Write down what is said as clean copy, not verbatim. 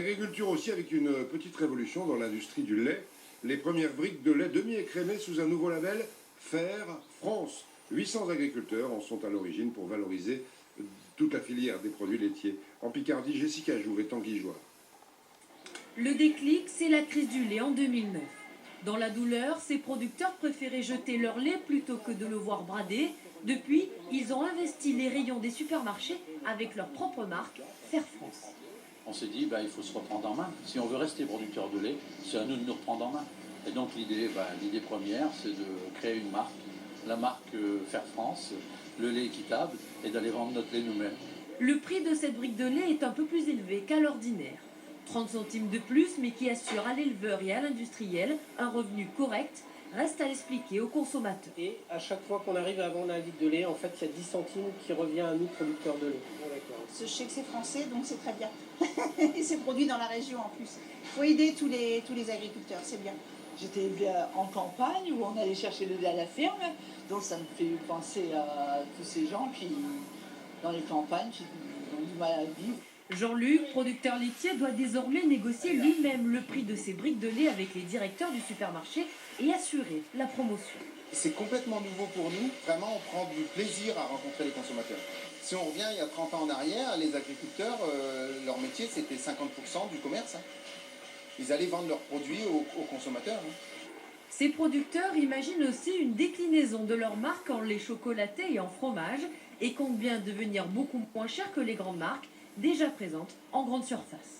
L'agriculture aussi avec une petite révolution dans l'industrie du lait. Les premières briques de lait demi-écrémé sous un nouveau label, Fer France. 800 agriculteurs en sont à l'origine pour valoriser toute la filière des produits laitiers. En Picardie, Jessica Jouve et Tanguy Joire. Le déclic, c'est la crise du lait en 2009. Dans la douleur, ces producteurs préféraient jeter leur lait plutôt que de le voir brader. Depuis, ils ont investi les rayons des supermarchés avec leur propre marque, Fer France. On s'est dit, il faut se reprendre en main. Si on veut rester producteur de lait, c'est à nous de nous reprendre en main. Et donc l'idée première, c'est de créer une marque, la marque Fer France, le lait équitable, et d'aller vendre notre lait nous-mêmes. Le prix de cette brique de lait est un peu plus élevé qu'à l'ordinaire. 30 centimes de plus, mais qui assure à l'éleveur et à l'industriel un revenu correct, reste à l'expliquer aux consommateurs. Et à chaque fois qu'on arrive à vendre un litre de lait, en fait, il y a 10 centimes qui revient à nous, producteurs de lait. Je sais que c'est français, donc c'est très bien. Et c'est produit dans la région en plus. Il faut aider tous les agriculteurs, c'est bien. J'étais élevée en campagne où on allait chercher le lait à la ferme, donc ça me fait penser à tous ces gens qui, dans les campagnes, qui ont du mal à vivre. Jean-Luc, producteur laitier, doit désormais négocier lui-même le prix de ses briques de lait avec les directeurs du supermarché et assurer la promotion. C'est complètement nouveau pour nous. Vraiment, on prend du plaisir à rencontrer les consommateurs. Si on revient il y a 30 ans en arrière, les agriculteurs, leur métier, c'était 50% du commerce. Ils allaient vendre leurs produits aux consommateurs. Ces producteurs imaginent aussi une déclinaison de leur marque en lait chocolaté et en fromage et comptent bien devenir beaucoup moins chers que les grandes marques déjà présentes en grande surface.